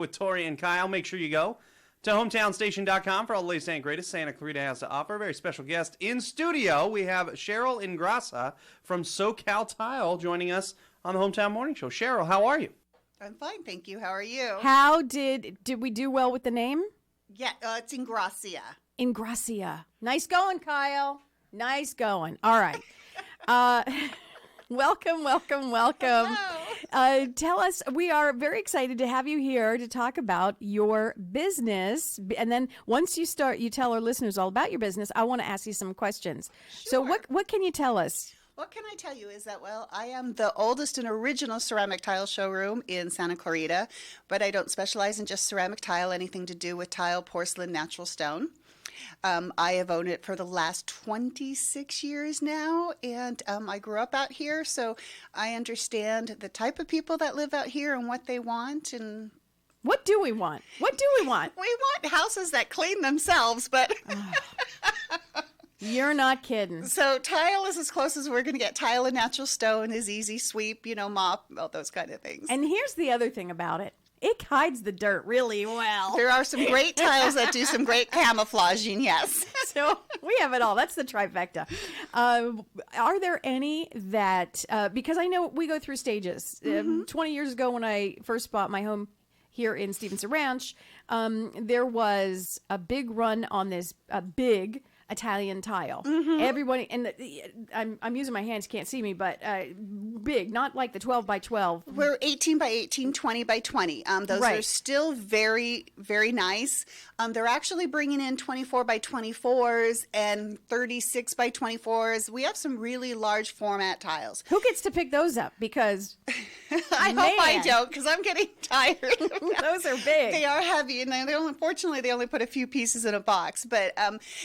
with Tori and Kyle. Make sure you go to hometownstation.com for all the latest and greatest Santa Clarita has to offer. A very special guest in studio. We have Cheryl Ingrassia from SoCal Tile joining us on the Hometown Morning Show. Cheryl, how are you? I'm fine, thank you. How are you? How did we do well with the name? Yeah, it's Ingrassia. Ingrassia. Nice going, Kyle. Nice going. All right. Welcome. Tell us, we are very excited to have you here to talk about your business. And then once you tell our listeners all about your business, I want to ask you some questions. Sure. So what can you tell us? What can I tell you is that, well, I am the oldest and original ceramic tile showroom in Santa Clarita, but I don't specialize in just ceramic tile, anything to do with tile, porcelain, natural stone. I have owned it for the last 26 years now, and I grew up out here, so I understand the type of people that live out here and what they want. And what do we want? We want houses that clean themselves, but... You're not kidding. So tile is as close as we're going to get. Tile and natural stone is easy sweep, mop, all those kind of things. And here's the other thing about it. It hides the dirt really well. There are some great tiles that do some great camouflaging, yes. So we have it all. That's the trifecta. Are there any that, because I know we go through stages. 20 years ago when I first bought my home here in Stevenson Ranch, there was a big run on this big Italian tile. Everybody, and I'm using my hands, you can't see me, but big, not like the 12 by 12. We're 18 by 18, 20 by 20. Those are still very, very nice. They're actually bringing in 24 by 24s and 36 by 24s. We have some really large format tiles. Who gets to pick those up? Because I hope I don't, because I'm getting tired. Those are big. They are heavy, and unfortunately they only put a few pieces in a box. But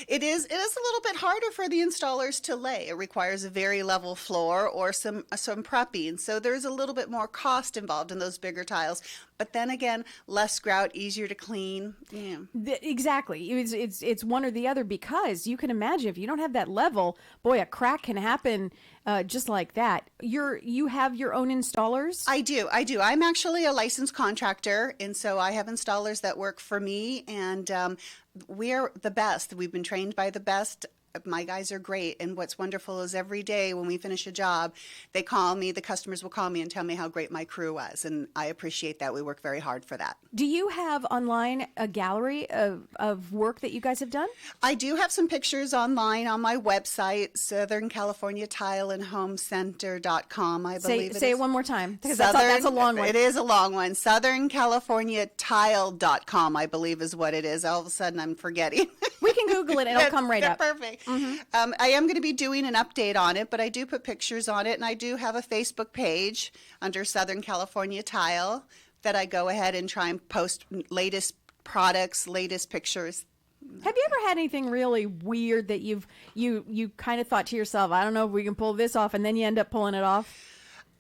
it is a little bit harder for the installers to lay. It requires a very level floor or some prepping. So there's a little bit more cost involved in those bigger tiles. But then again, less grout, easier to clean. Yeah. Exactly. It's one or the other, because you can imagine if you don't have that level, boy, a crack can happen just like that. You have your own installers? I do. I'm actually a licensed contractor, and so I have installers that work for me, and we're the best. We've been trained by the best. My guys are great, and what's wonderful is every day when we finish a job, they call me, the customers will call me and tell me how great my crew was, and I appreciate that. We work very hard for that. Do you have online a gallery of work that you guys have done? I do have some pictures online on my website, Southern California Tile and Home Center.com, I believe Say it one more time, because that's a long one. It is a long one. SouthernCaliforniaTile.com, I believe is what it is. All of a sudden, I'm forgetting. We can Google it, and it'll come right up. Perfect. I am going to be doing an update on it, but I do put pictures on it, and I do have a Facebook page under Southern California Tile that I go ahead and try and post latest products, latest pictures. Have you ever had anything really weird that you kind of thought to yourself, I don't know if we can pull this off, and then you end up pulling it off?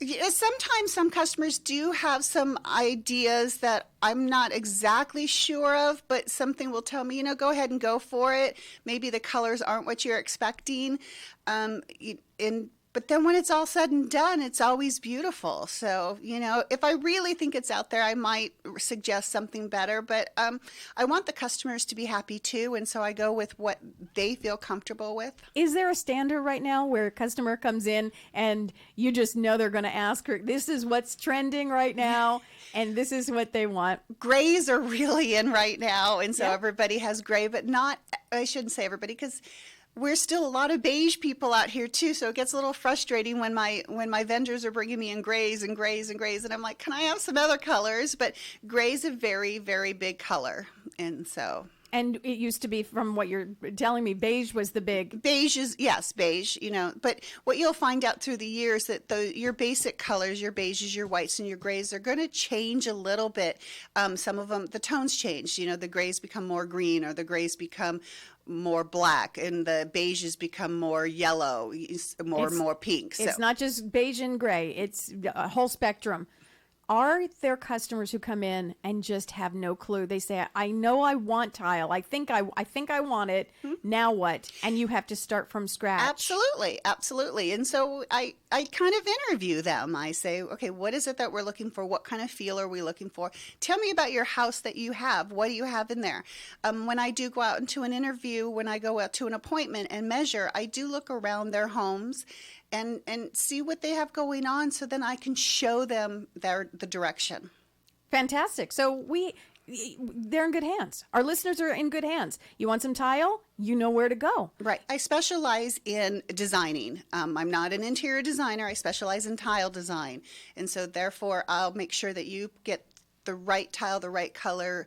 Sometimes some customers do have some ideas that I'm not exactly sure of, but something will tell me, go ahead and go for it. Maybe the colors aren't what you're expecting. But then when it's all said and done, it's always beautiful. So, if I really think it's out there, I might suggest something better. But I want the customers to be happy too, and so I go with what they feel comfortable with. Is there a standard right now where a customer comes in and you just know they're going to ask her, this is what's trending right now, and this is what they want? Grays are really in right now, and so everybody has gray, but I shouldn't say everybody, because we're still a lot of beige people out here too, so it gets a little frustrating when my vendors are bringing me in grays and grays and grays, and I'm like, can I have some other colors? But gray's a very, very big color, and so. And it used to be, from what you're telling me, beige was the big. Beige is, yes, beige, But what you'll find out through the years that your basic colors, your beiges, your whites, and your grays are going to change a little bit. Some of them, the tones change. The grays become more green, or the grays become more black, and the beiges become more yellow, more pink. It's not just beige and gray. It's a whole spectrum. Are there customers who come in and just have no clue? They say, "I know I want tile. I think I want it. Now what?" And you have to start from scratch. Absolutely, absolutely. And so I kind of interview them. I say, okay, what is it that we're looking for? What kind of feel are we looking for? Tell me about your house that you have. What do you have in there? When I do go out into an interview, when I go out to an appointment and measure, I do look around their homes and see what they have going on, so then I can show them the direction. Fantastic. So they're in good hands. Our listeners are in good hands. You want some tile? You know where to go. Right. I specialize in designing. I'm not an interior designer. I specialize in tile design. And so therefore, I'll make sure that you get the right tile, the right color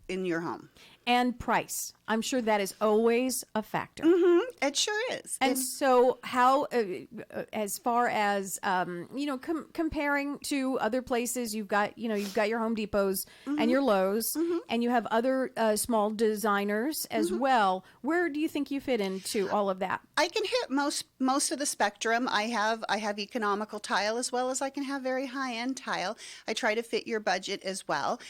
in your home. And price. I'm sure that is always a factor. Mm-hmm. It sure is. And so how, as far as, comparing to other places, you've got your Home Depots and your Lowe's, and you have other small designers as well. Where do you think you fit into all of that? I can hit most of the spectrum. I have economical tile as well as I can have very high-end tile. I try to fit your budget as well.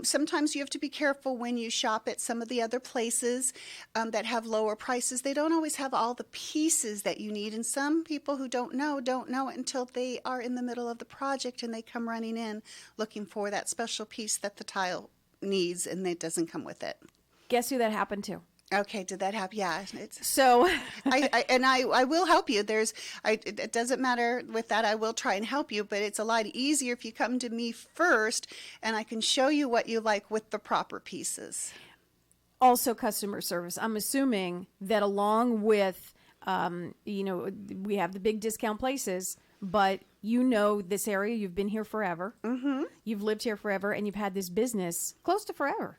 Sometimes you have to be careful when you shop at some of the other places that have lower prices. They don't always have all the pieces that you need, and some people who don't know it until they are in the middle of the project and they come running in looking for that special piece that the tile needs, and it doesn't come with it. Guess who that happened to? Okay, did that happen? Yeah. So, I will help you. It doesn't matter with that. I will try and help you, but it's a lot easier if you come to me first, and I can show you what you like with the proper pieces. Also, customer service. I'm assuming that along with, we have the big discount places, but this area, you've been here forever. Mm-hmm. You've lived here forever, and you've had this business close to forever.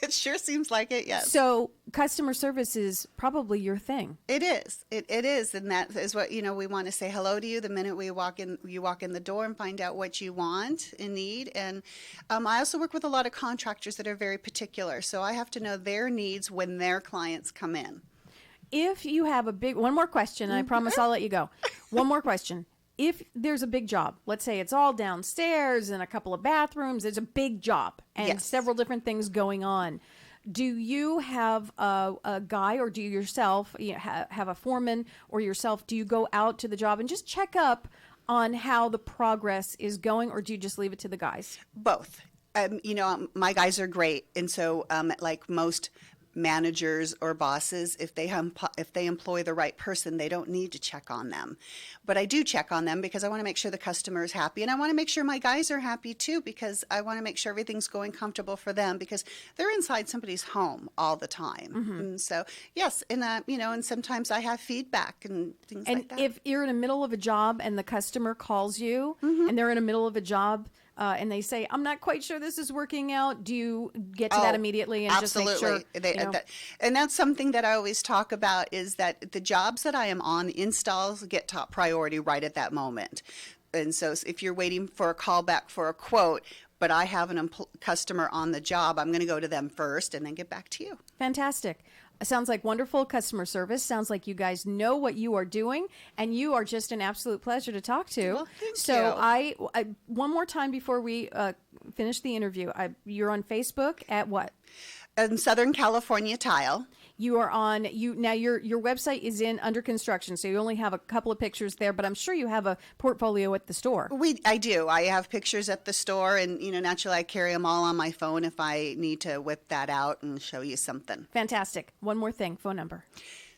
It sure seems like it, yes. So customer service is probably your thing. It is. It is, and that is what, we want to say hello to you the minute you walk in the door and find out what you want and need. And I also work with a lot of contractors that are very particular, so I have to know their needs when their clients come in. If you have one more question, and I promise I'll let you go. One more question. If there's a big job, let's say it's all downstairs and a couple of bathrooms, there's a big job and several different things going on. Do you have a guy, or do you yourself have a foreman, or yourself, do you go out to the job and just check up on how the progress is going, or do you just leave it to the guys? Both. My guys are great. And so like most managers or bosses, if they employ the right person, they don't need to check on them. But I do check on them because I want to make sure the customer is happy, and I want to make sure my guys are happy too, because I want to make sure everything's going comfortable for them, because they're inside somebody's home all the time. Mm-hmm. And so yes, and and sometimes I have feedback and things like that. And if you're in the middle of a job and the customer calls you and they're in the middle of a job, and they say, "I'm not quite sure this is working out," do you get to that immediately and absolutely. just make sure? And that's something that I always talk about, is that the jobs that I am on, installs get top priority right at that moment. And so if you're waiting for a call back for a quote, but I have a customer on the job, I'm going to go to them first and then get back to you. Fantastic. Sounds like wonderful customer service. Sounds like you guys know what you are doing, and you are just an absolute pleasure to talk to. Well, thank so you. I one more time before we finish the interview. You're on Facebook at what? Southern California Tile. You are on now. Your website is under construction, so you only have a couple of pictures there. But I'm sure you have a portfolio at the store. I do. I have pictures at the store, and naturally I carry them all on my phone if I need to whip that out and show you something. Fantastic. One more thing. Phone number.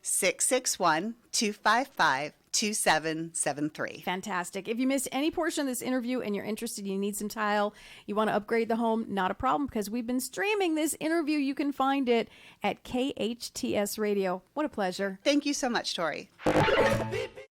661-255-2773. Fantastic. If you missed any portion of this interview and you're interested, you need some tile, you want to upgrade the home, not a problem, because we've been streaming this interview. You can find it at KHTS Radio. What a pleasure. Thank you so much, Tori.